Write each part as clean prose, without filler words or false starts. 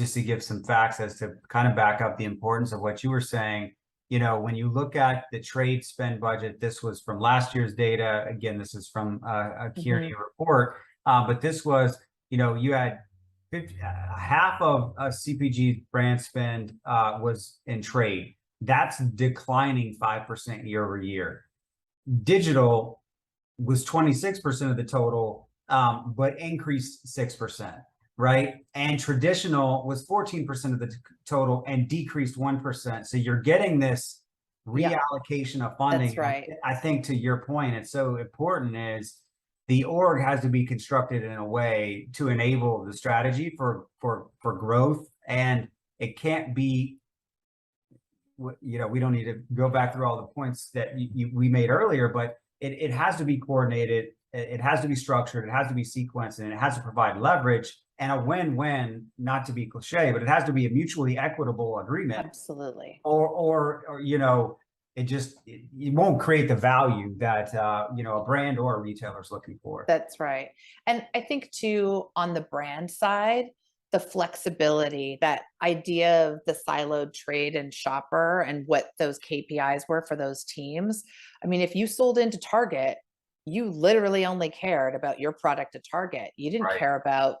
just to give some facts as to kind of back up the importance of what you were saying, you know, when you look at the trade spend budget, this was from last year's data. Again, this is from a Kearney report, but this was, you know, you had half of CPG brand spend was in trade. That's declining 5% year over year. Digital was 26% of the total, but increased 6%, right? And traditional was 14% of the total and decreased 1%. So you're getting this reallocation of funding. That's right. I think to your point, it's so important is the org has to be constructed in a way to enable the strategy for growth, and it can't be, you know, we don't need to go back through all the points that we made earlier, but it has to be coordinated, it has to be structured, it has to be sequenced, and it has to provide leverage and a win-win, not to be cliche, but it has to be a mutually equitable agreement. Absolutely. Or you know, it won't create the value that you know, a brand or a retailer is looking for. That's right. And I think too, on the brand side, the flexibility, that idea of the siloed trade and shopper and what those KPIs were for those teams. I mean, if you sold into Target, you literally only cared about your product at Target. You didn't care about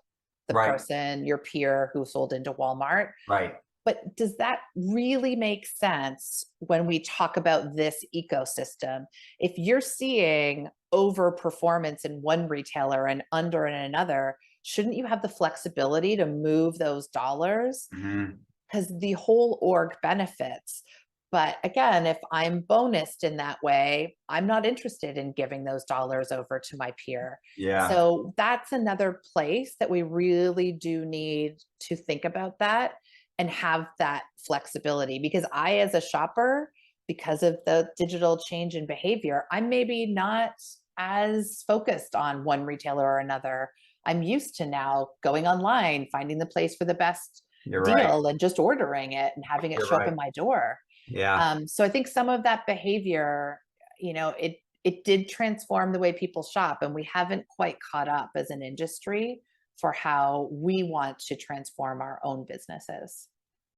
the person, your peer who sold into Walmart. Right. But does that really make sense when we talk about this ecosystem? If you're seeing overperformance in one retailer and under in another, shouldn't you have the flexibility to move those dollars? Because the whole org benefits. But again, if I'm bonused in that way, I'm not interested in giving those dollars over to my peer. Yeah. So that's another place that we really do need to think about that and have that flexibility. Because I, as a shopper, because of the digital change in behavior, I'm maybe not as focused on one retailer or another. I'm used to now going online, finding the place for the best deal and just ordering it and having it show up in my door. Yeah. So I think some of that behavior, you know, it did transform the way people shop, and we haven't quite caught up as an industry for how we want to transform our own businesses.